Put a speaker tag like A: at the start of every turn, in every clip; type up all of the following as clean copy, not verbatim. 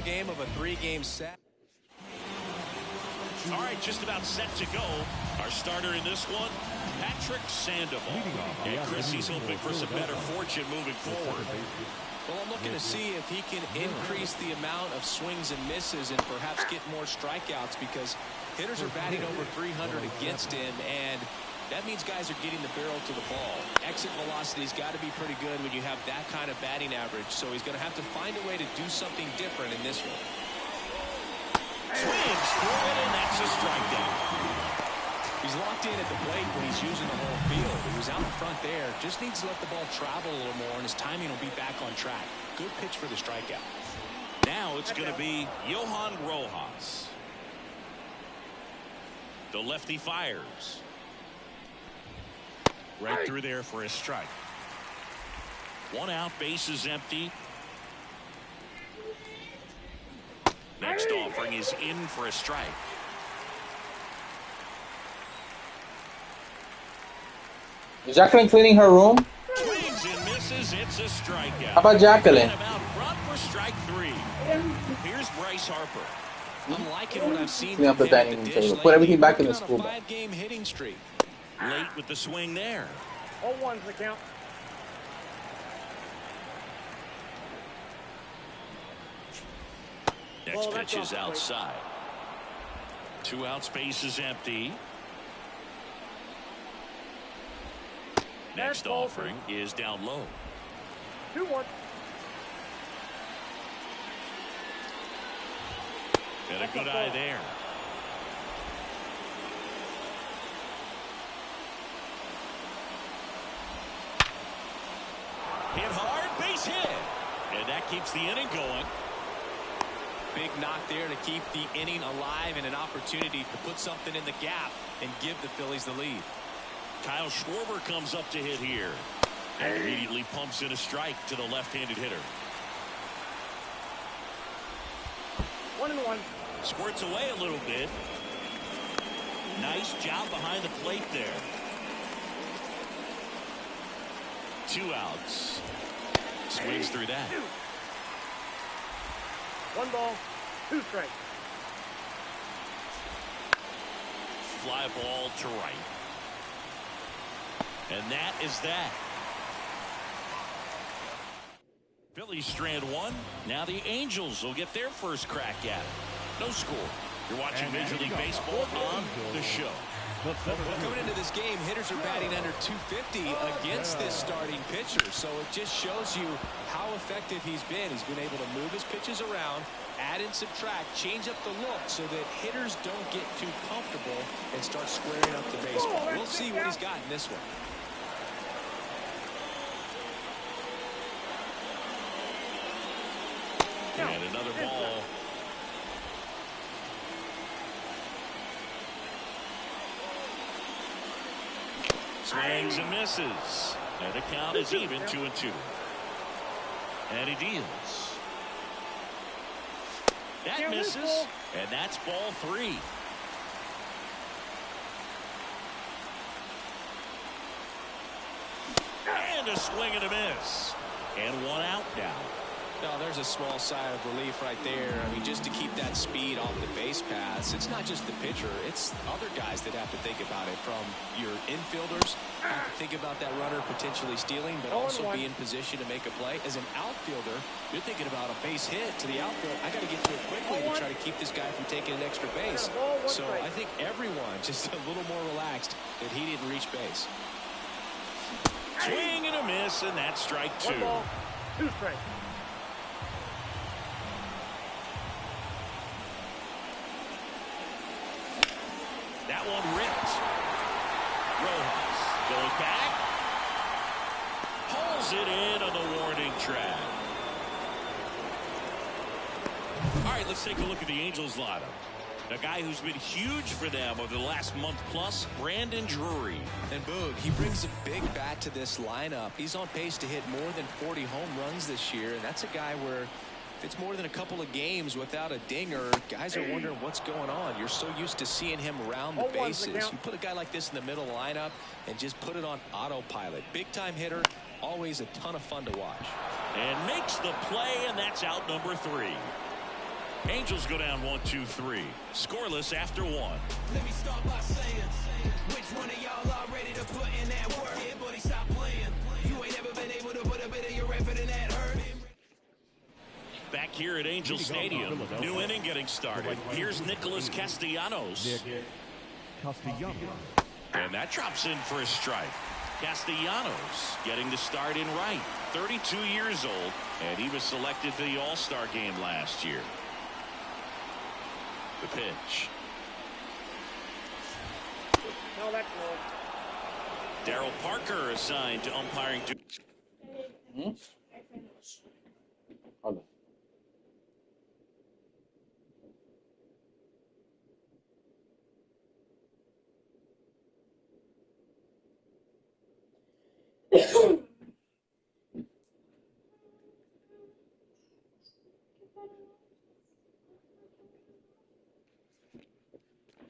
A: game of a 3-game set.
B: All right, just about set to go. Our starter in this one, Patrick Sandoval. And Chris, he's hoping for some better fortune moving forward.
A: Well, I'm looking to see if he can increase the amount of swings and misses and perhaps get more strikeouts, because hitters are batting over 300 against him, and that means guys are getting the barrel to the ball. Exit velocity's got to be pretty good when you have that kind of batting average, so he's going to have to find a way to do something different in this one.
B: Swings through it, and that's a strikeout.
A: He's locked in at the plate when he's using the whole field. He was out in front there. Just needs to let the ball travel a little more, and his timing will be back on track. Good pitch for the strikeout.
B: Now it's going to be Johan Rojas. The lefty fires. Right through there for a strike. 1 out, bases empty. Next offering is in for a strike.
C: Is Jacqueline cleaning her room?
B: Swings and misses. It's a strikeout.
C: How about Jacqueline?
B: About front for strike 3. Here's Bryce Harper.
A: I'm liking what I've seen.
C: Clean up the dining room table. Put everything back in the school.
A: 5-game hitting streak.
B: Late with the swing there.
D: 0-1's the count.
B: Next pitch is outside. 2 outs, base is empty. Next offering is down low.
D: 2-1.
B: And a good eye there. Hit hard, base hit. And that keeps the inning going.
A: Big knock there to keep the inning alive, and an opportunity to put something in the gap and give the Phillies the lead.
B: Kyle Schwarber comes up to hit here. And immediately pumps in a strike to the left-handed hitter.
D: 1-1.
B: Squirts away a little bit. Nice job behind the plate there. 2 outs. Swings through that.
D: 1 ball, 2 strikes.
B: Fly ball to right. And that is that. Phillies strand 1. Now the Angels will get their first crack at it. No score. You're watching Major League Baseball on the show.
A: Well, coming into this game, hitters are batting under 250 against this starting pitcher. So it just shows you how effective he's been. He's been able to move his pitches around, add and subtract, change up the look so that hitters don't get too comfortable and start squaring up the baseball. We'll see what he's got in this one.
B: And another ball. Swings and misses. And the count is even 2-2. And he deals. That misses. And that's ball 3. And a swing and a miss. And 1 out now.
A: No, there's a small sigh of relief right there. I mean, just to keep that speed off the base paths. It's not just the pitcher. It's other guys that have to think about it. From your infielders, have to think about that runner potentially stealing, but also be in position to make a play. As an outfielder, you're thinking about a base hit to the outfield. I got to get to it quickly to try to keep this guy from taking an extra base. So I think everyone just a little more relaxed that he didn't reach base.
B: Swing and a miss, and that's strike 2.
D: 1 ball, 2 strikes.
B: That one ripped. Rojas going back. Pulls it in on the warning track. All right, let's take a look at the Angels lineup. A guy who's been huge for them over the last month plus, Brandon Drury.
A: And Boog, he brings a big bat to this lineup. He's on pace to hit more than 40 home runs this year, and that's a guy where if it's more than a couple of games without a dinger, guys are wondering what's going on. You're so used to seeing him around the bases. You put a guy like this in the middle lineup and just put it on autopilot. Big-time hitter, always a ton of fun to watch.
B: And makes the play, and that's out number 3. Angels go down 1-2-3. Scoreless after one.
E: Let me start by saying, which one of y'all are ready to put in that work? Yeah, buddy, stop playing. You ain't ever been able to put a bit of your effort in that hurt.
B: Back here at Angel Stadium, new inning getting started. Here's Nicholas Castellanos. And that drops in for a strike. Castellanos getting the start in right. 32 years old, and he was selected to the All-Star game last year. The pitch.
D: No, that's low.
B: Darryl Parker assigned to umpiring.
C: Hold on.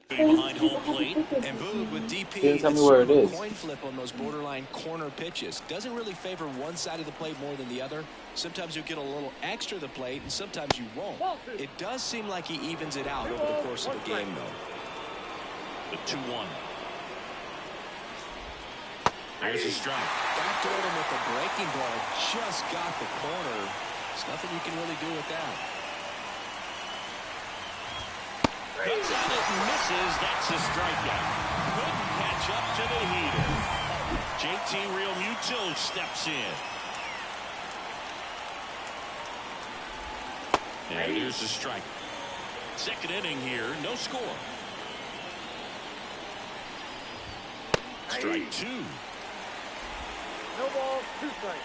B: Behind home plate.
A: And Boog with DP,
C: Didn't tell me
A: it's
C: where
A: sort
C: it
A: of a
C: is.
A: coin flip on those borderline corner pitches. Doesn't really favor one side of the plate more than the other. Sometimes you'll get a little extra the plate, and sometimes you won't. It does seem like he evens it out over the course of the game, though.
B: The 2-1. There's a strike.
A: Backdoored him with a breaking ball. Just got the corner. There's nothing you can really do with that.
B: Cuts at it and misses. That's a strikeout. Couldn't catch up to the heater. JT Realmuto steps in. And here's the strike. Second inning here, no score. Strike two.
D: No ball, 2 strikes.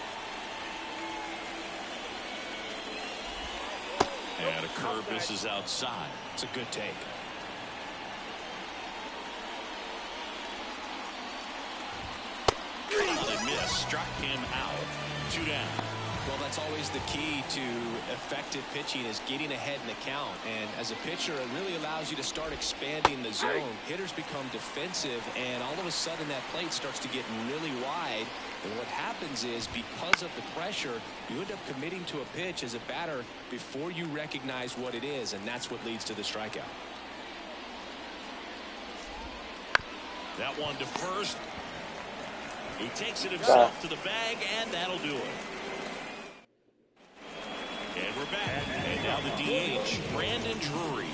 B: And a curve misses outside.
A: It's a good take.
B: And miss. Struck him out. 2 down.
A: Well, that's always the key to effective pitching is getting ahead in the count. And as a pitcher, it really allows you to start expanding the zone. Hitters become defensive, and all of a sudden that plate starts to get really wide. And what happens is, because of the pressure, you end up committing to a pitch as a batter before you recognize what it is, and that's what leads to the strikeout.
B: That one to first. He takes it himself to the bag, and that'll do it. And we're back. And now the DH, Brandon Drury.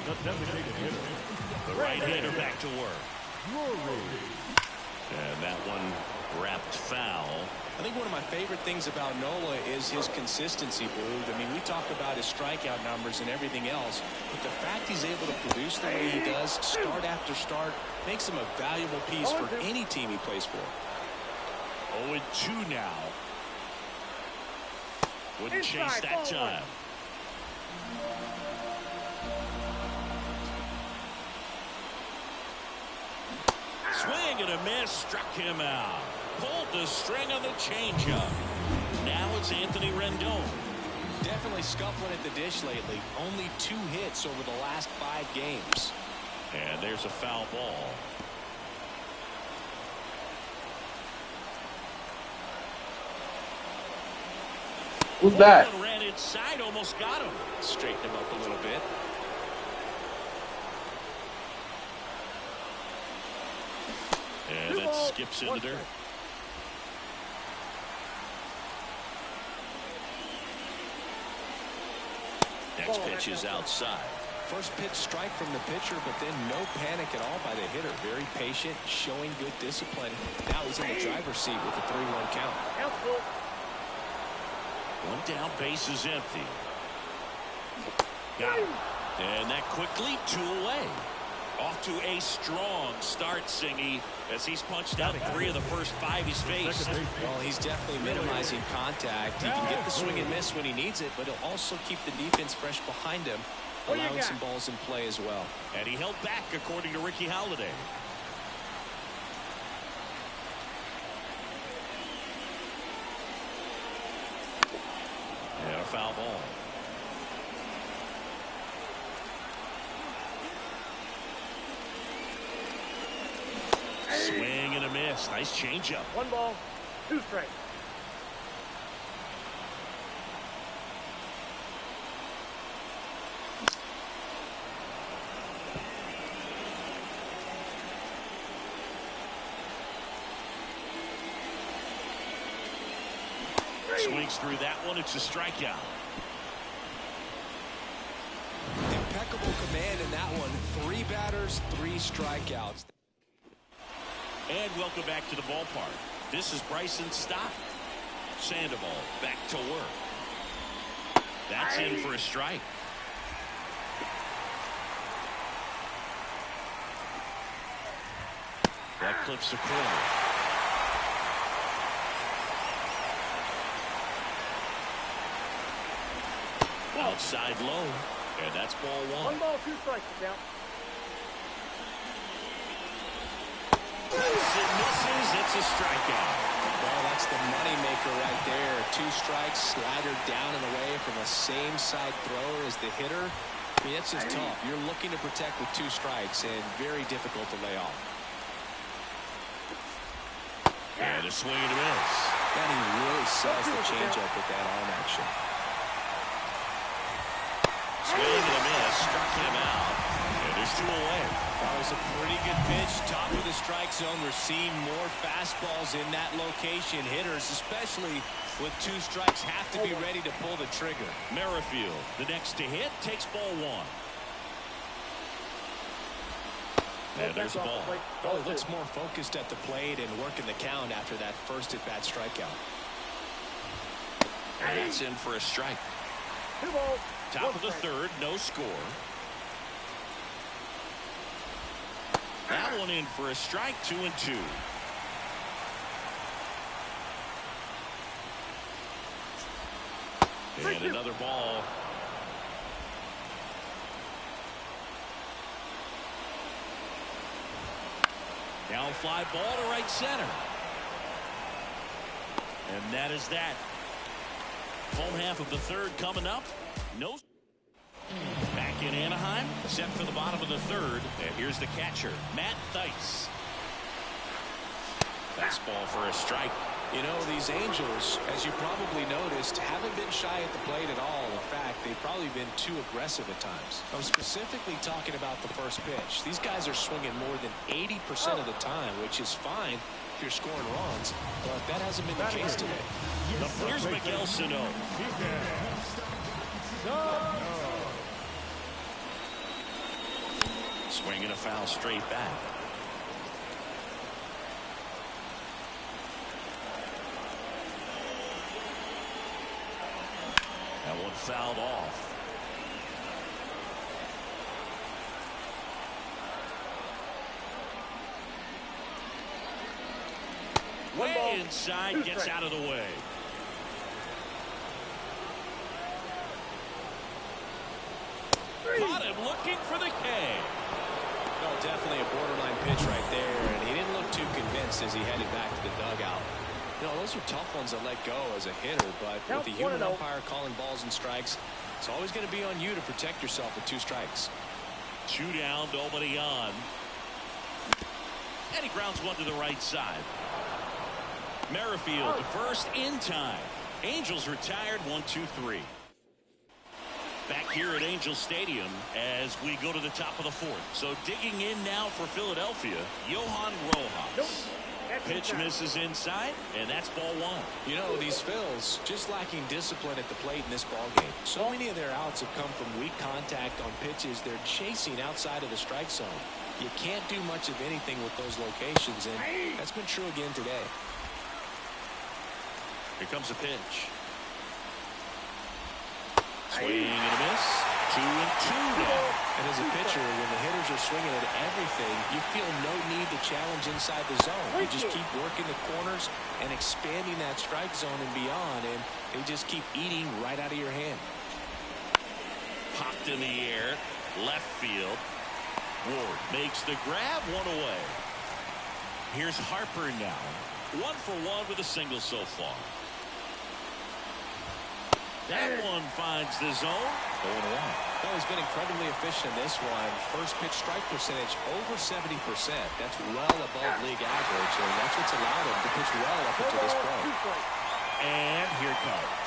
B: The right-hander back to work. And that one wrapped foul.
A: I think one of my favorite things about Nola is his consistency, Boog. I mean, we talk about his strikeout numbers and everything else, but the fact he's able to produce the way he does, start after start, makes him a valuable piece for any team he plays for.
B: 0-2 now. Wouldn't chase that time. Swing and a miss, struck him out. Pulled the string on the changeup. Now it's Anthony Rendon.
A: Definitely scuffling at the dish lately. Only 2 hits over the last 5 games.
B: And there's a foul ball.
C: Who's that?
B: Ran inside, almost got him.
A: Straighten him up a little bit.
B: And that skips in the dirt. Next pitch is outside.
A: First pitch strike from the pitcher, but then no panic at all by the hitter. Very patient, showing good discipline. Now he's in the driver's seat with a 3-1 count.
B: One down, base is empty. Got him. And that quickly 2 away. Off to a strong start, Singy, as he's punched out 3 of the first 5 he's faced.
A: Well, he's definitely minimizing contact. He can get the swing and miss when he needs it, but he'll also keep the defense fresh behind him, allowing some balls in play as well.
B: And he held back, according to Ricky Halotv. And a foul ball. Swing and a miss. Nice changeup.
D: 1 ball, 2 strikes.
B: Swings through that one. It's a strikeout.
A: Impeccable command in that one. 3 batters, 3 strikeouts.
B: And welcome back to the ballpark. This is Bryson Stott. Sandoval back to work. That's in for a strike. That clips the corner. Outside low. And that's ball 1.
D: 1 ball, 2 strikes, down.
B: It misses. It's a strikeout.
A: Well, that's the money maker right there. 2 strikes, slider down and away from a same side thrower as the hitter. I mean, that's just tough. You're looking to protect with 2 strikes and very difficult to lay off.
B: And a swing and a miss.
A: And he really sells the changeup with that arm action.
B: Swing and a miss. Struck him out. And there's 2 away.
A: That was a pretty good pitch. Top of the strike zone. We're seeing more fastballs in that location. Hitters, especially with 2 strikes, have to be ready to pull the trigger.
B: Merrifield, the next to hit, takes ball 1. And there's a ball.
A: Oh, he looks more focused at the plate and working the count after that first at-bat strikeout.
B: And that's in for a strike.
D: 2 balls.
B: Top of the 3rd, no score. That one in for a strike, 2-2. And another ball. Down fly ball to right center. And that is that. Home half of the 3rd coming up. No. Back in Anaheim, set for the bottom of the 3rd. And here's the catcher, Matt Thaiss. Fastball for a strike.
A: You know, these Angels, as you probably noticed, haven't been shy at the plate at all. In fact, they've probably been too aggressive at times. I'm specifically talking about the first pitch. These guys are swinging more than 80% of the time, which is fine if you're scoring runs, but that hasn't been the case today.
B: Here's Miguel Sano. Swinging a foul straight back. That one fouled off. Way inside, gets out of the way. Caught him looking for the K.
A: Well, definitely a borderline pitch right there, and he didn't look too convinced as he headed back to the dugout. You know, those are tough ones to let go as a hitter, but with the human umpire calling balls and strikes, it's always going to be on you to protect yourself with 2 strikes.
B: 2 down, nobody on. And he grounds one to the right side. Merrifield to first in time. Angels retired 1-2-3. Back here at Angel Stadium as we go to the top of the 4th. So digging in now for Philadelphia, Johan Rojas. Pitch misses inside, and that's ball 1.
A: You know, these Phils just lacking discipline at the plate in this ballgame. So many of their outs have come from weak contact on pitches they're chasing outside of the strike zone. You can't do much of anything with those locations, and that's been true again today.
B: Here comes a pitch. Swing and a miss. 2-2 now.
A: And as a pitcher, when the hitters are swinging at everything, you feel no need to challenge inside the zone. You just keep working the corners and expanding that strike zone and beyond, and they just keep eating right out of your hand.
B: Popped in the air. Left field. Ward makes the grab, 1 away. Here's Harper now. 1 for 1 with a single so far. That one finds the zone. 0-1.
A: Well, he's been incredibly efficient in this one. First pitch strike percentage over 70%. That's well above league average, and that's what's allowed him to pitch well up until this point.
B: And here comes.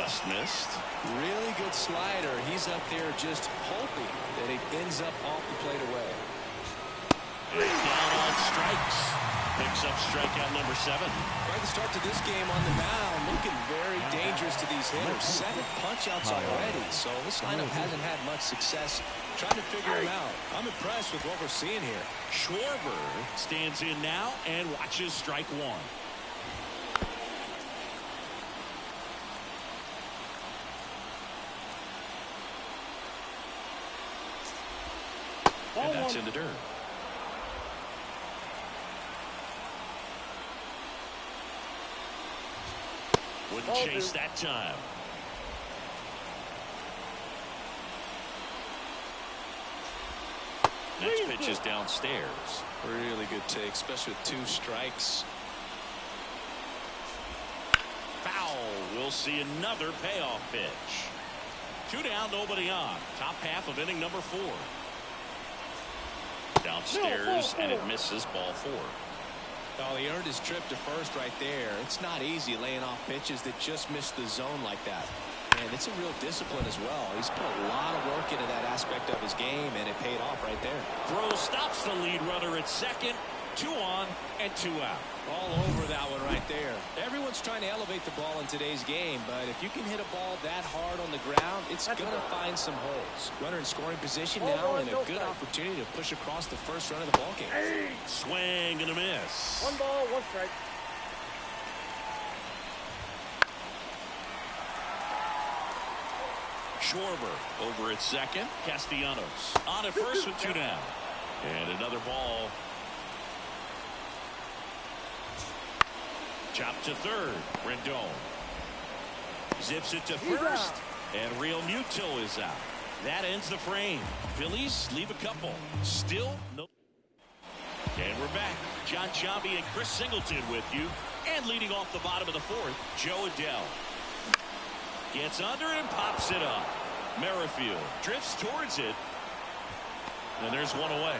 B: Just missed.
A: Really good slider. He's up there just hoping that it ends up off the plate away.
B: And down on strikes. Picks up strikeout number 7.
A: Quite the start to this game on the mound. Looking very dangerous to these hitters. 7 punch-outs already. So this lineup hasn't had much success trying to figure him out. I'm impressed with what we're seeing here.
B: Schwarber stands in now and watches strike 1.
A: And that's in the dirt.
B: Wouldn't chase that time. Next pitch is downstairs.
A: Really good take, especially with 2 strikes.
B: Foul. We'll see another payoff pitch. 2 down, nobody on. Top half of inning number 4. Downstairs, and it misses, ball 4.
A: Oh, he earned his trip to first right there. It's not easy laying off pitches that just miss the zone like that. And it's a real discipline as well. He's put a lot of work into that aspect of his game, and it paid off right there.
B: Throw stops the lead runner at second. 2 on and 2 out.
A: All over that one right there. Everyone's trying to elevate the ball in today's game, but if you can hit a ball that hard on the ground, it's going to find some holes. Runner in scoring position now, and a good opportunity to push across the first run of the ball game.
B: Swing and a miss.
D: 1 ball, 1 strike.
B: Schwarber over at second. Castellanos on at first with 2 down. And another ball. Chop to third. Rendon zips it to first. And Real Muto is out. That ends the frame. Phillies leave a couple. Still no. And we're back. John Chambi and Chris Singleton with you. And leading off the bottom of the 4th, Joe Adell. Gets under it and pops it up. Merrifield drifts towards it. And there's 1 away.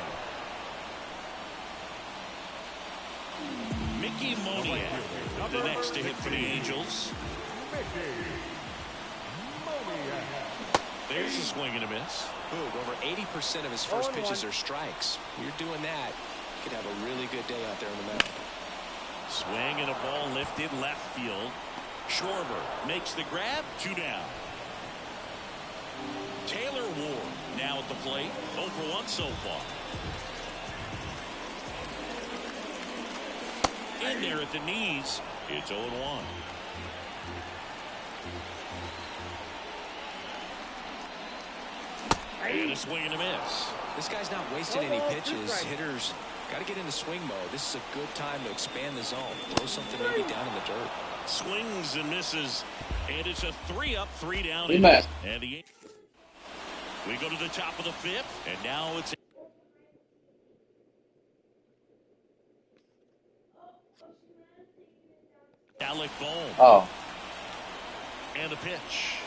B: Mickey Moniak, the next to hit for the Angels. There's a swing and a miss.
A: Ooh, over 80% of his first pitches are strikes. You're doing that, you could have a really good day out there on the mound.
B: Swing and a ball lifted left field. Schwarber makes the grab. 2 down. Taylor Ward now at the plate. 0 for 1 so far. In there at the knees. It's 0-1. And a swing and a miss.
A: This guy's not wasting any pitches. Hitters got to get into swing mode. This is a good time to expand the zone. Throw something maybe down in the dirt.
B: Swings and misses. And it's a 3 up, 3 down.
C: We missed.
B: And we go to the top of the 5th. And now it's Alec Bohm.
C: Oh.
B: And the pitch.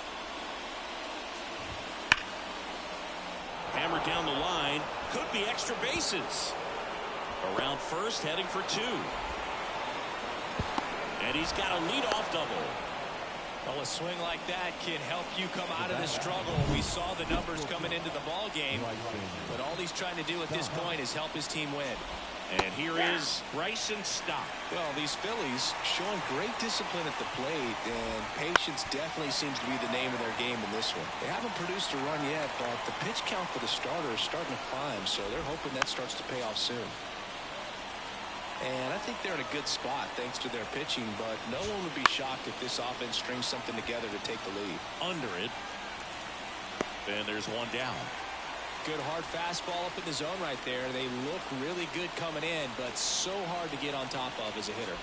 B: Hammered down the line. Could be extra bases. Around first, heading for 2. And he's got a leadoff double.
A: Well, a swing like that can help you come out of this struggle. We saw the numbers coming into the ball game, but all he's trying to do at this point is help his team win.
B: And here is Bryson Stott.
A: Well, these Phillies showing great discipline at the plate, and patience definitely seems to be the name of their game in this one. They haven't produced a run yet, but the pitch count for the starter is starting to climb, so they're hoping that starts to pay off soon. And I think they're in a good spot thanks to their pitching, but no one would be shocked if this offense strings something together to take the lead.
B: Under it. And there's 1 down.
A: Good hard fastball up in the zone right there. They look really good coming in, but so hard to get on top of as a hitter.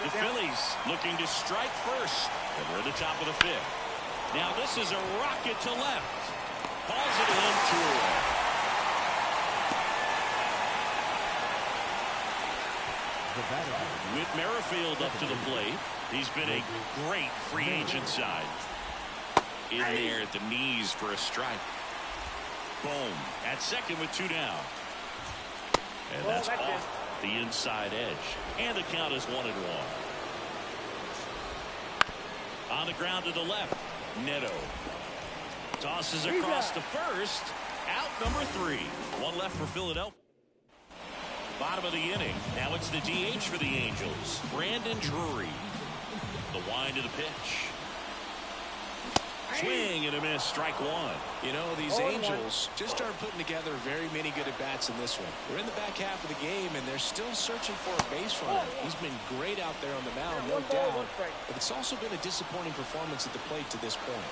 B: The Phillies looking to strike first. And we're at the top of the 5th. Now this is a rocket to left. Balls it in 2 away. With Merrifield up to the plate. He's been a great free agent side. In there at the knees for a strike. Boom at second with 2 down. And that's off the inside edge. And the count is 1-1. On the ground to the left. Neto tosses across the first. Out number 3. 1 left for Philadelphia. Bottom of the inning. Now it's the DH for the Angels, Brandon Drury. The wind of the pitch. Swing and a miss, strike one.
A: You know, these Angels just aren't putting together very many good at-bats in this one. We're in the back half of the game, and they're still searching for a base runner. He's been great out there on the mound, no doubt, but it's also been a disappointing performance at the plate to this point.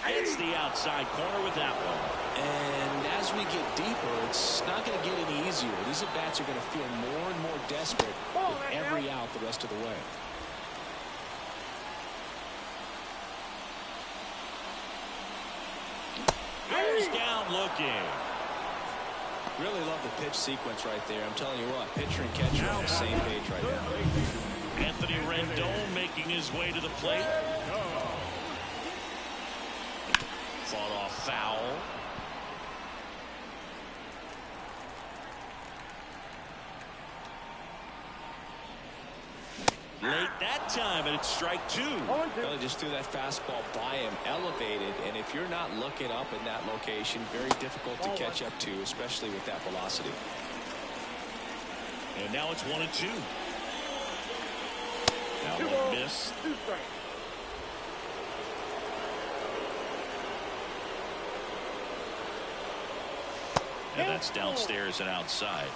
B: It's the outside corner with that one.
A: And as we get deeper, it's not going to get any easier. These at-bats are going to feel more and more desperate with every out the rest of the way.
B: Goes down looking.
A: Really love the pitch sequence right there. I'm telling you what, pitcher and catcher are on the same page right now.
B: Anthony Rendon making his way to the plate. Fought off foul. Late that time, and it's strike two.
A: Well, just threw that fastball by him, elevated, and if you're not looking up in that location, very difficult to catch up to, especially with that velocity.
B: And now it's 1-2. Now one miss. And that's downstairs and outside.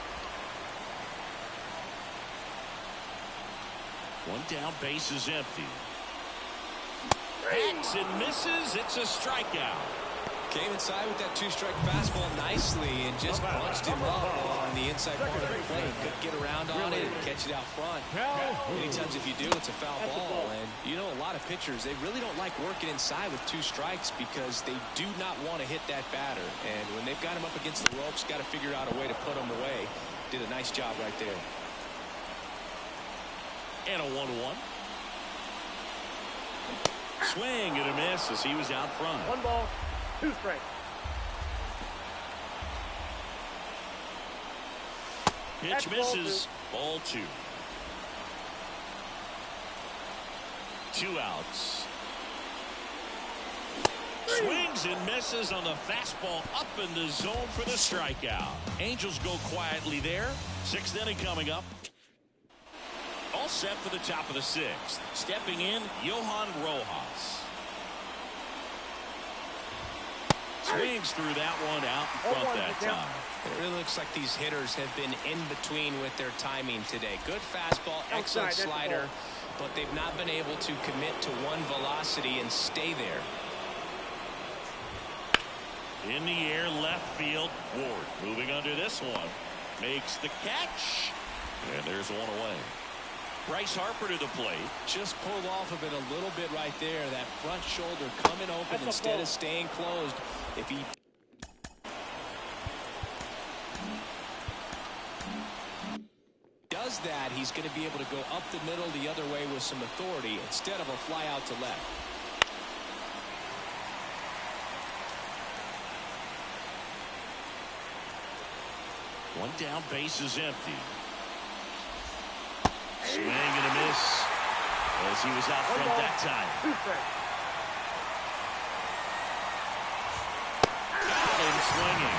B: One down, base is empty. Hacks and misses. It's a strikeout.
A: Came inside with that two-strike fastball nicely and just punched him up on the inside corner of the plate. Couldn't get around on it and catch it out front. Many times if you do, it's a foul ball. And you know, a lot of pitchers, they really don't like working inside with two strikes because they do not want to hit that batter. And when they've got him up against the ropes, got to figure out a way to put him away. Did a nice job right there.
B: And a 1-1. Swing and a miss as he was out front.
D: 1 ball, 2 strikes.
B: Pitch misses. Ball 2. 2 outs. Swings and misses on the fastball up in the zone for the strikeout. Angels go quietly there. 6th inning coming up. All set for the top of the 6th. Stepping in, Johan Rojas. Swings through that one out in front that time.
A: It really looks like these hitters have been in between with their timing today. Good fastball, excellent slider, but they've not been able to commit to one velocity and stay there.
B: In the air, left field. Ward moving under this one. Makes the catch. And there's one away. Bryce Harper to the plate.
A: Just pulled off of it a little bit right there. That front shoulder coming open instead of staying closed. If he does that, he's going to be able to go up the middle the other way with some authority instead of a fly out to left.
B: One down, base is empty. Swing and a miss as he was out front that time. Got him swinging.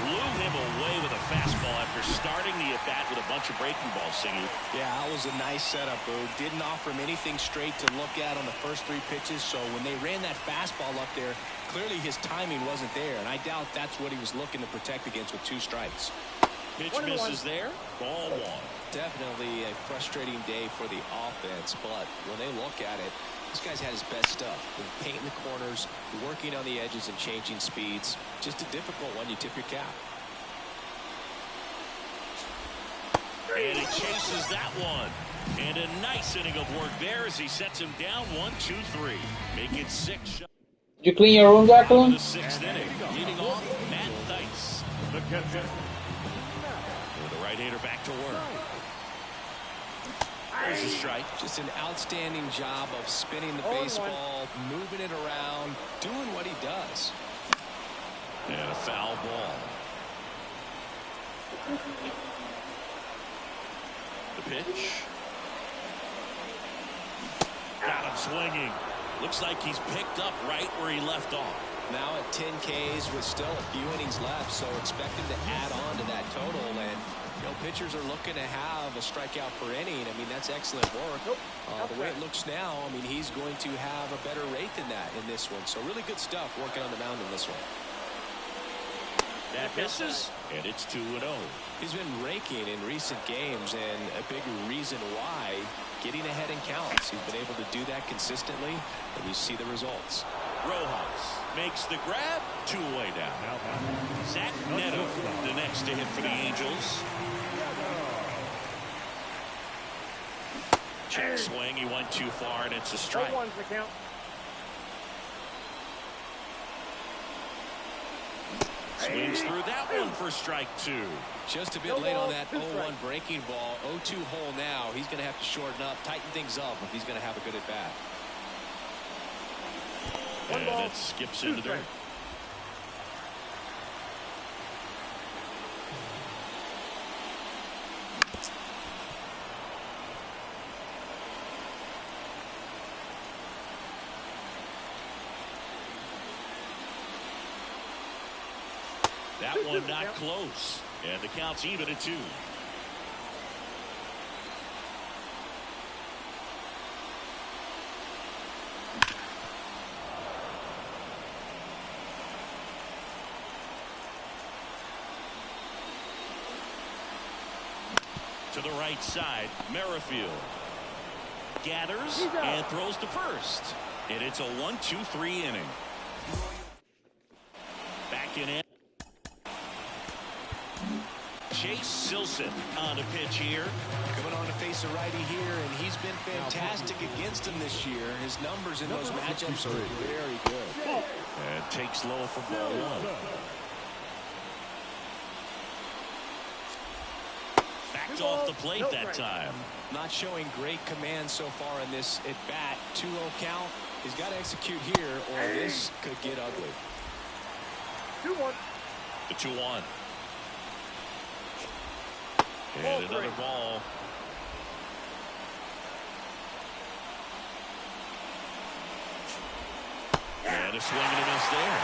B: Blew him away with a fastball after starting the at-bat with a bunch of breaking balls, Singy.
A: Yeah, that was a nice setup, Boo. Didn't offer him anything straight to look at on the first 3 pitches, so when they ran that fastball up there, clearly his timing wasn't there, and I doubt that's what he was looking to protect against with 2 strikes.
B: Pitch misses there. Ball 1.
A: Definitely a frustrating day for the offense, but when they look at it, this guy's had his best stuff. Been painting the corners, working on the edges and changing speeds. Just a difficult one. You tip your cap.
B: And he chases that one. And a nice inning of work there as he sets him down 1-2-3. Make it 6 shots.
C: Did you clean your room, Jacqueline?
B: The 6th inning. Leading off, Matt Theis. The catcher. The right-hander back to work. There's a strike.
A: Just an outstanding job of spinning the baseball, moving it around, doing what he does.
B: And a foul ball. The pitch. Got him swinging. Looks like he's picked up right where he left off.
A: Now at 10 Ks with still a few innings left, so expect him to add on to that total. And pitchers are looking to have a strikeout per inning. I mean, that's excellent work. The way it looks now, I mean, he's going to have a better rate than that in this one. So really good stuff working on the mound in this one.
B: That misses, and it's 2-0.
A: He's been raking in recent games, and a big reason why, getting ahead in counts. He's been able to do that consistently, and you see the results.
B: Rojas makes the grab, 2 away now. Zach Neto, the next to hit for the Angels. Check swing, he went too far, and it's a strike.
D: 0-1's the count.
B: Swings through that one for strike 2.
A: Just a bit late on that 0-1 breaking ball. 0-2 hole now. He's going to have to shorten up, tighten things up if he's going to have a good at bat.
B: And it skips into there. That one not close. And the count's even at 2. To the right side, Merrifield gathers and throws to first. And it's a 1-2-3 inning. Back in it. Chase Silson on a pitch here.
A: Coming on to face a righty here, and he's been fantastic against him this year. His numbers in those matchups are very good.
B: And takes low for ball 1. Backed off the plate that time.
A: Not showing great command so far in this at bat. 2-0 count. He's got to execute here, or this could get ugly.
D: 2-1.
B: The 2-1. And another ball. And a swing and a miss there.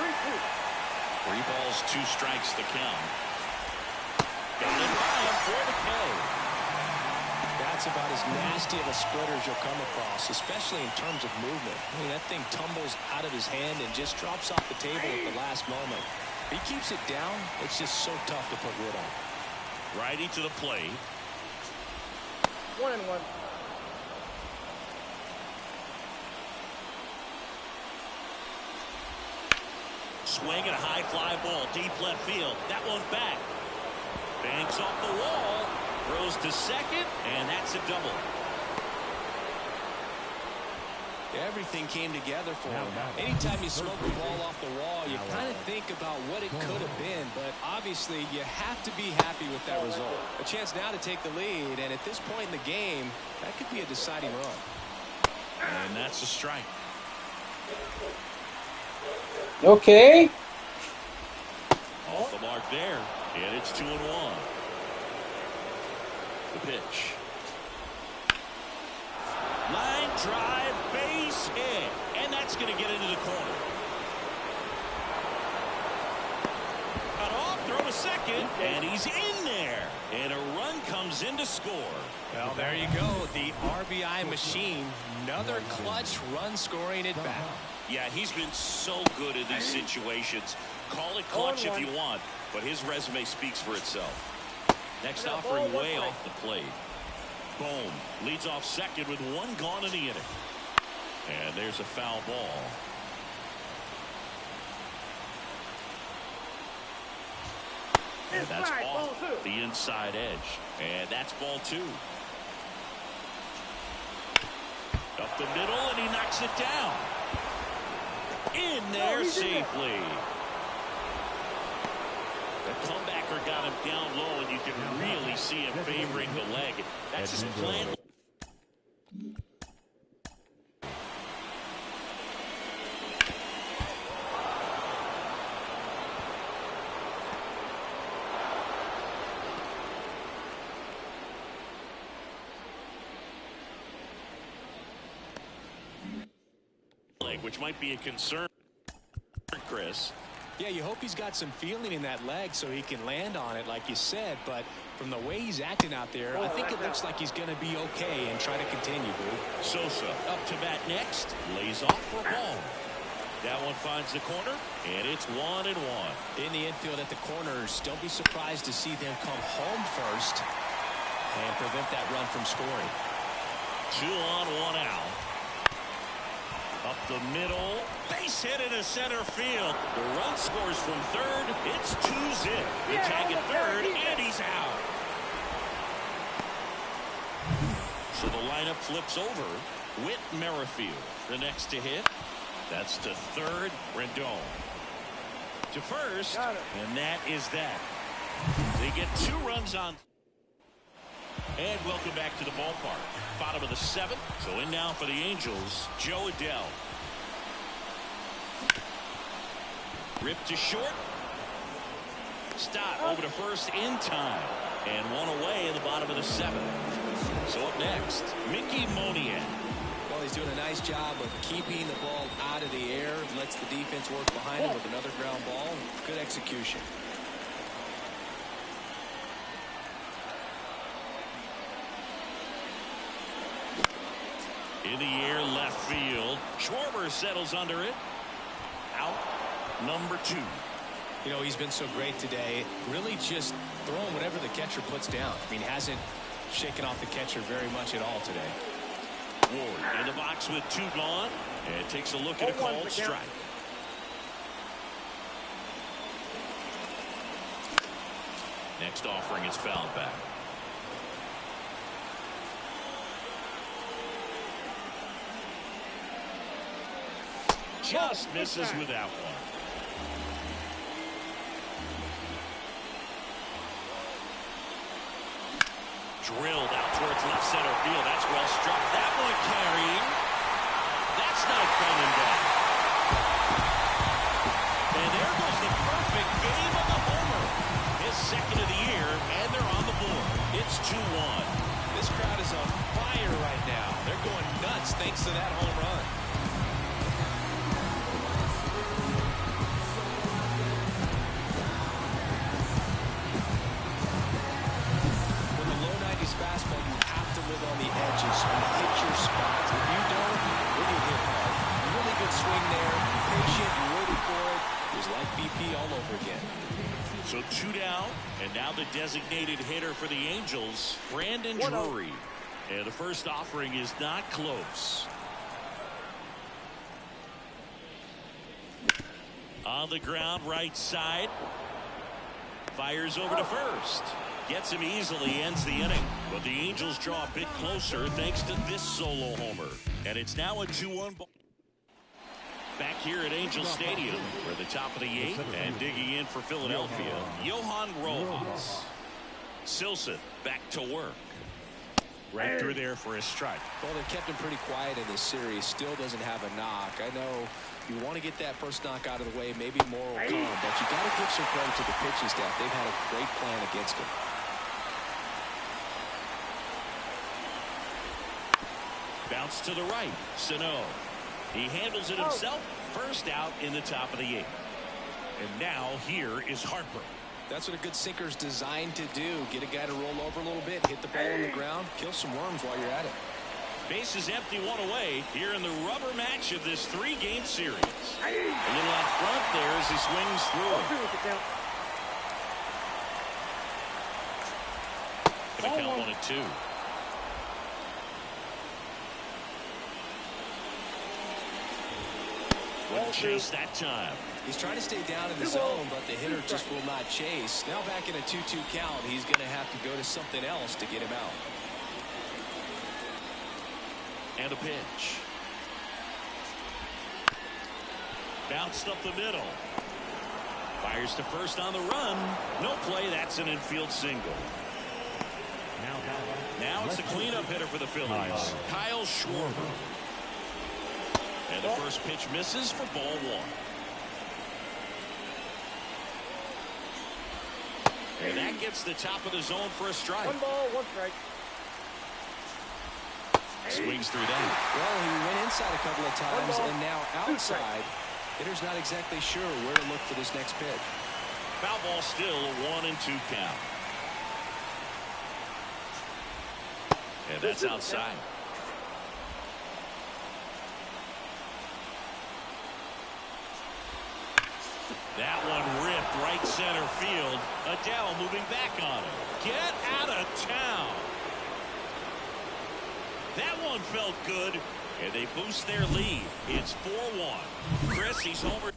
D: 3-2.
B: 3 balls, 2 strikes the count. Got it by him for the K.
A: That's about as nasty of a splitter as you'll come across, especially in terms of movement. I mean, that thing tumbles out of his hand and just drops off the table at the last moment. If he keeps it down, it's just so tough to put wood on.
B: Righty to the plate.
D: 1-1.
B: Swing and a high fly ball, deep left field. That one back. Bangs off the wall. Throws to second, and that's a double.
A: Everything came together for him. Anytime you smoke the ball off the wall, you kind of think about what it could have been, but obviously you have to be happy with that result. A chance now to take the lead, and at this point in the game, that could be a deciding run.
B: And that's a strike.
C: Okay.
B: Off the mark there, and it's 2-1. The pitch. Line drive, base hit, and that's going to get into the corner. Cut off, throw to second, and he's in there. And a run comes in to score.
A: Well, there you go. The RBI machine. Another clutch run scoring at bat.
B: Yeah, he's been so good in these situations. Call it clutch if you want, but his resume speaks for itself. Next offering way off the plate. Bohm leads off second with 1 gone in the inning. And there's a foul ball. And that's off the inside edge. And that's ball 2. Up the middle, and he knocks it down. In there safely. The comebacker got him down low, and you can really see him favoring the leg. That's his plan. which might be a concern, Chris.
A: Yeah, you hope he's got some feeling in that leg so he can land on it, like you said. But from the way he's acting out there, I think it looks like he's going to be okay and try to continue, Boo.
B: Sosa up to bat next. Lays off for a ball. That one finds the corner, and it's 1-1.
A: In the infield at the corners, don't be surprised to see them come home first and prevent that run from scoring.
B: 2 on, 1 out. Up the middle, base hit into center field. The run scores from third. It's 2-zip. The tag at third, and he's out. So the lineup flips over. Whit Merrifield, the next to hit. That's to third, Rendon. To first, and that is that. They get 2 runs on. And welcome back to the ballpark. Bottom of the 7th. So in now for the Angels, Joe Adell. Ripped to short. Stop over to first in time. And 1 away in the bottom of the 7th. So up next, Mickey Moniak.
A: Well, he's doing a nice job of keeping the ball out of the air. Lets the defense work behind him with another ground ball. Good execution.
B: In the air, left field. Schwarber settles under it. Out, number 2.
A: You know, he's been so great today. Really just throwing whatever the catcher puts down. I mean, hasn't shaken off the catcher very much at all today.
B: Ward in the box with 2 gone. And takes a look at a called strike. Next offering is fouled back. Just misses with that one. Drilled out towards left center field. That's well struck. That one carrying. That's not coming back. And there goes the perfect game of the homer. His 2nd of the year, and they're on the board. It's 2-1.
A: This crowd is on fire right now. They're going nuts thanks to that home run. Fastball, you have to live on the edges and hit your spots. If you don't, what do you hit hard? Really good swing there. Patient, you waited for it. It was like BP all over again.
B: So 2 down, and now the designated hitter for the Angels, Brandon Drury. And the first offering is not close. On the ground, right side. Fires over to first. Gets him easily, ends the inning. But the Angels draw a bit closer thanks to this solo homer. And it's now a 2-1 ball. Back here at Angel Stadium, we're at the top of the 8th, and digging in for Philadelphia, Johan Rojas. Silson back to work. Right through there for a strike.
A: Well, they kept him pretty quiet in this series. Still doesn't have a knock. I know you want to get that first knock out of the way. Maybe more will come, but you got to give some credit to the pitching staff. They've had a great plan against him.
B: Bounce to the right. Sano. He handles it himself. First out in the top of the 8th. And now here is Harper.
A: That's what a good sinker's designed to do. Get a guy to roll over a little bit, hit the ball on the ground, kill some worms while you're at it.
B: Base is empty, 1 away here in the rubber match of this 3-game series. A little out front there as he swings through. Gonna count 1-2. Wouldn't chase that time.
A: He's trying to stay down in the zone, but the hitter just will not chase. Now back in a 2-2 count, he's going to have to go to something else to get him out.
B: And a pitch. Bounced up the middle. Fires to first on the run. No play. That's an infield single. Now it's the cleanup hitter for the Phillies, Kyle Schwarber. And the first pitch misses for ball 1. And that gets the top of the zone for a strike.
D: 1 ball, 1 strike.
B: swings through that.
A: Well, he went inside a couple of times, and now outside. Hitter's not exactly sure where to look for this next pitch.
B: Foul ball still a 1-2 count. And that's outside. That one ripped right center field. Adele moving back on it. Get out of town. That one felt good, and they boost their lead. It's 4-1. Chris, he's homer.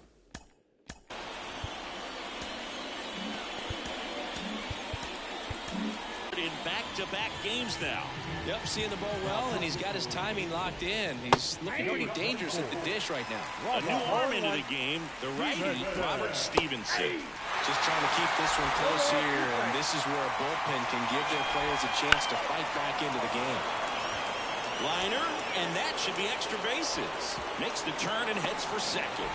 B: In back-to-back games now.
A: Yep, seeing the ball well, and he's got his timing locked in. He's looking pretty dangerous at the dish right now.
B: A new arm into the game, the righty, Robert Stevenson.
A: Just trying to keep this one close here, and this is where a bullpen can give their players a chance to fight back into the game.
B: Liner, and that should be extra bases. Makes the turn and heads for second.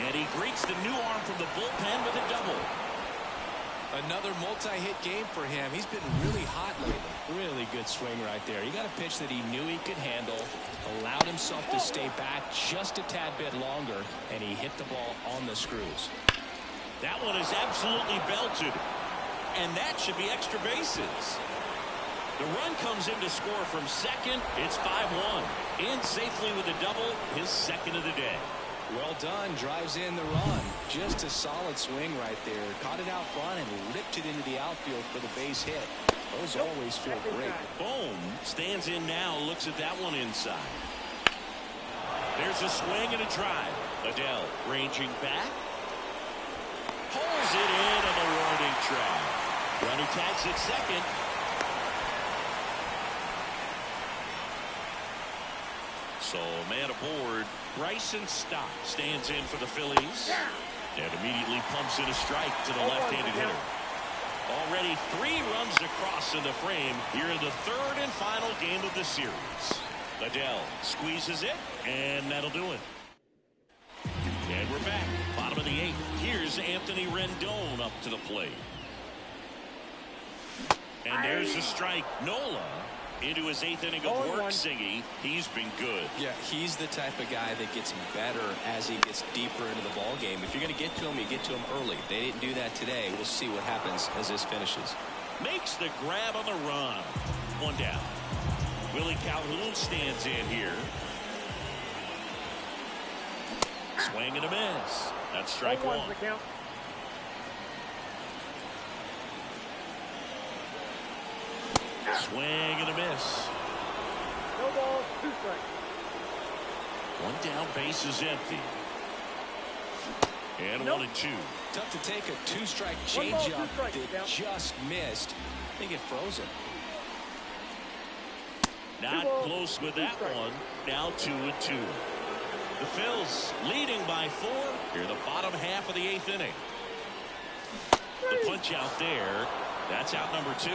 B: And he greets the new arm from the bullpen with a double.
A: Another multi-hit game for him. He's been really hot lately. Really good swing right there. He got a pitch that he knew he could handle, allowed himself to stay back just a tad bit longer, and he hit the ball on the screws.
B: That one is absolutely belted, and that should be extra bases. The run comes in to score from second. It's 5-1. In safely with a double, his second of the day.
A: Well done. Drives in the run. Just a solid swing right there. Caught it out front and ripped it into the outfield for the base hit. Those always feel great.
B: Bohm stands in now, looks at that one inside. There's a swing and a drive. Adele ranging back. Pulls it in on the warning track. Runner tags at second. So man aboard. Bryson Stott stands in for the Phillies and immediately pumps in a strike to the left-handed hitter. Already 3 runs across in the frame here in the third and final game of the series. Adele squeezes it, and that'll do it. And we're back. Bottom of the 8th. Here's Anthony Rendon up to the plate. And there's a strike. Nola into his 8th inning of work, Singy. He's been good.
A: Yeah, he's the type of guy that gets better as he gets deeper into the ball game. If you're going to get to him, you get to him early. They didn't do that today. We'll see what happens as this finishes.
B: Makes the grab on the run. 1 down. Willie Calhoun stands in here. Swing and a miss. That's strike 1. Swing and a miss.
D: No ball, 2 strikes.
B: 1 down, base is empty. And 1-2.
A: Tough to take a 2-strike changeup that just missed. I think it froze him.
B: Not close with that one. Now 2-2. The Phils leading by 4 here in the bottom half of the 8th inning. The punch out there. That's out number 2.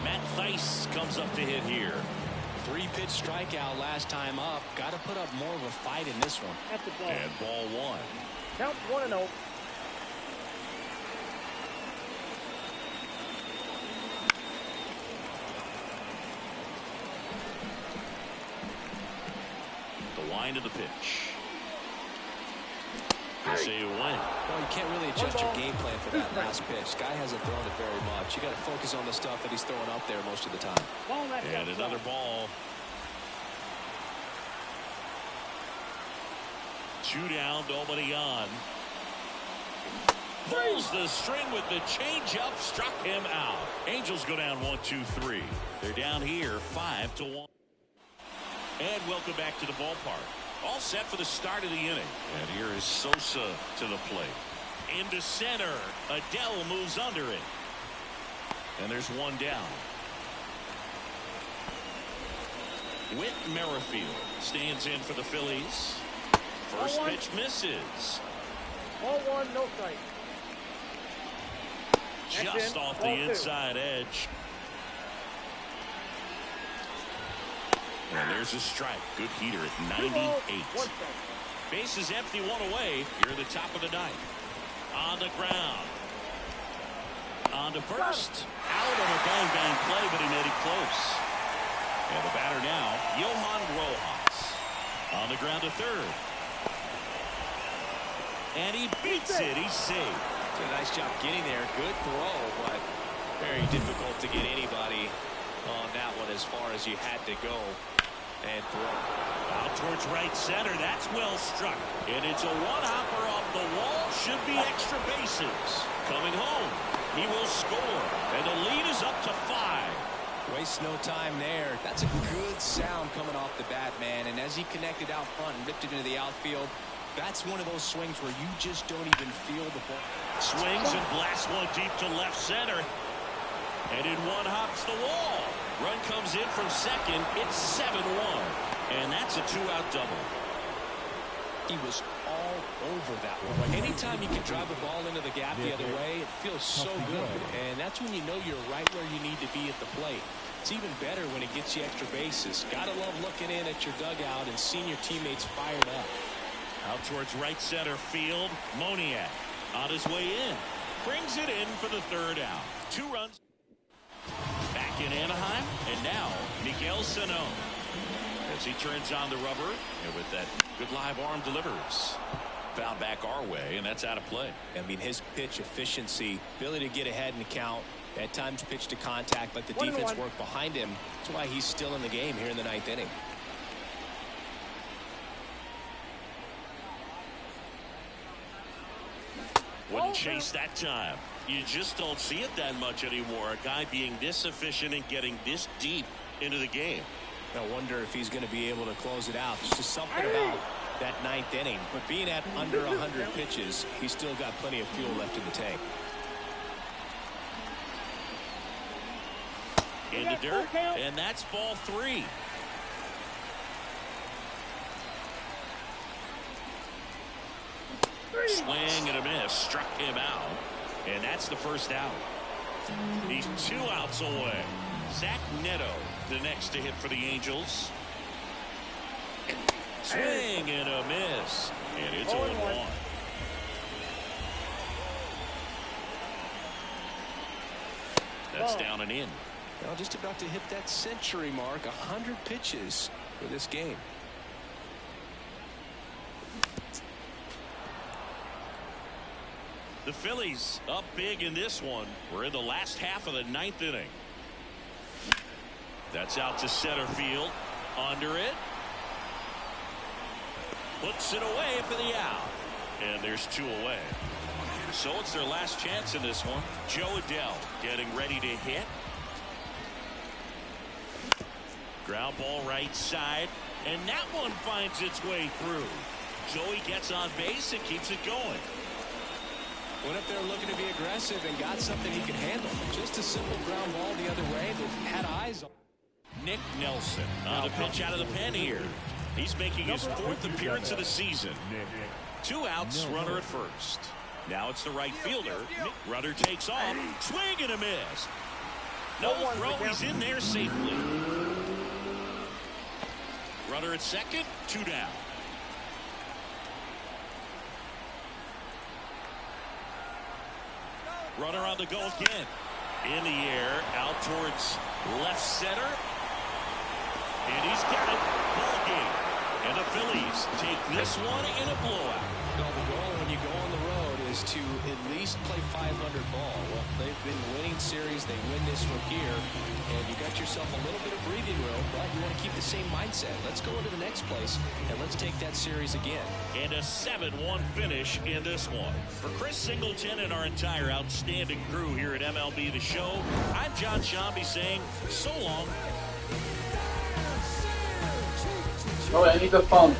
B: Matt Thaiss comes up to hit here.
A: 3-pitch strikeout last time up. Got to put up more of a fight in this one.
D: At the ball.
B: And ball 1.
D: Count 1-0.
B: The wind of the pitch. Say away.
A: Well, you can't really adjust your game plan for that last pitch. Guy hasn't thrown it very much. You got to focus on the stuff that he's throwing up there most of the time.
B: And another ball. 2 down, nobody on. Pulls the string with the changeup, struck him out. Angels go down 1-2-3. They're down here 5-1. And welcome back to the ballpark. All set for the start of the inning. And here is Sosa to the plate. Into center. Adele moves under it. And there's 1 down. Whit Merrifield stands in for the Phillies. First pitch misses.
D: Ball 1, no strike.
B: Just off the inside edge. And there's a strike. Good heater at 98. Base is empty, 1 away. Here at the top of the 9th. On the ground. On to first. Out on a bang-bang play, but he made it close. And the batter now, Johan Rojas. On the ground to third. And he beats it. He's safe.
A: Did a nice job getting there. Good throw, but very difficult to get anybody on that one as far as you had to go and throw.
B: Out towards right center. That's well struck. And it's a one-hopper off the wall. Should be extra bases. Coming home. He will score. And the lead is up to 5.
A: Waste no time there. That's a good sound coming off the bat, man. And as he connected out front and ripped it into the outfield, that's one of those swings where you just don't even feel the ball.
B: Swings and blasts one deep to left center. And in one hops the wall. Run comes in from second. It's 7-1. And that's a 2-out double.
A: He was all over that one. Anytime you can drive the ball into the gap the other way, it feels so good. And that's when you know you're right where you need to be at the plate. It's even better when it gets you extra bases. Gotta love looking in at your dugout and seeing your teammates fired up.
B: Out towards right center field. Moniak on his way in. Brings it in for the 3rd out. 2 runs. Back in Anaheim. And now Miguel Sano. As he turns on the rubber, and with that good live arm delivers. Foul back our way, and that's out of play.
A: I mean, his pitch efficiency, ability to get ahead in the count, at times pitch to contact, let the defense work behind him. That's why he's still in the game here in the 9th inning.
B: Wouldn't chase that time. You just don't see it that much anymore. A guy being this efficient and getting this deep into the game.
A: I wonder if he's going to be able to close it out. There's just something about that 9th inning. But being at under 100 pitches, he's still got plenty of fuel left in the tank.
B: In the dirt, and that's ball 3. Swing and a miss. Struck him out. And that's the 1st out. He's 2 outs away. Zach Neto, the next to hit for the Angels. Swing and a miss. And it's 0-1. That's down and in.
A: Well, just about to hit that century mark. 100 pitches for this game.
B: The Phillies up big in this one. We're in the last half of the 9th inning. That's out to center field. Under it. Puts it away for the out. And there's 2 away. So it's their last chance in this one. Joe Adell getting ready to hit. Ground ball right side. And that one finds its way through. Joey gets on base and keeps it going.
A: Went up there looking to be aggressive and got something he could handle. Just a simple ground ball the other way that had eyes on.
B: Nick Nelson on the pitch out of the pen here. He's making his 4th appearance of the season. 2 outs, runner at first. Now it's the right fielder. Runner takes off. Swing and a miss. No throw. He's in there safely. Runner at second. 2 down. Runner on the go again. In the air, out towards left center. And he's got it. Ball game. And the Phillies take this one in a blowout.
A: Well, the goal when you go on the road is to at least play 500 ball. Well, they've been winning series. They win this one here. And you got yourself a little bit of breathing room, but you want to keep the same mindset. Let's go into the next place, and let's take that series again.
B: And a 7-1 finish in this one. For Chris Singleton and our entire outstanding crew here at MLB The Show, I'm John Shambi saying so long.
C: Oh, I need the phone.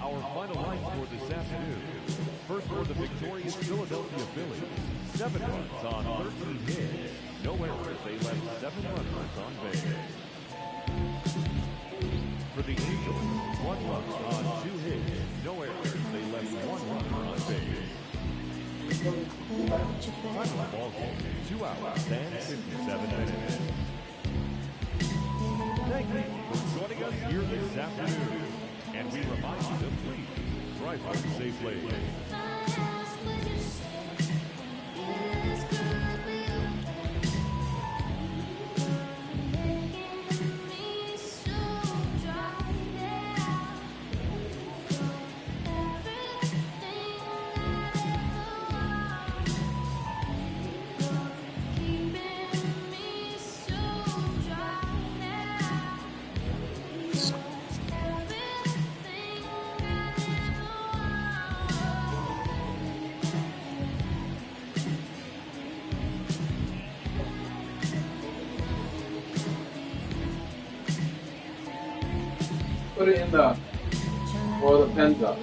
F: Our final line score this afternoon. First for the victorious Philadelphia Phillies. 7 runs on 13 hits. No errors. 7 runners on base. For the Angels, 1 run on 2 hits, no errors. They left 1 runner on base. Final ball game, 2 hours and 57 minutes. Thank you for joining us here this afternoon. And we remind you to please drive home safely.
C: Put it in the, or the pen's up.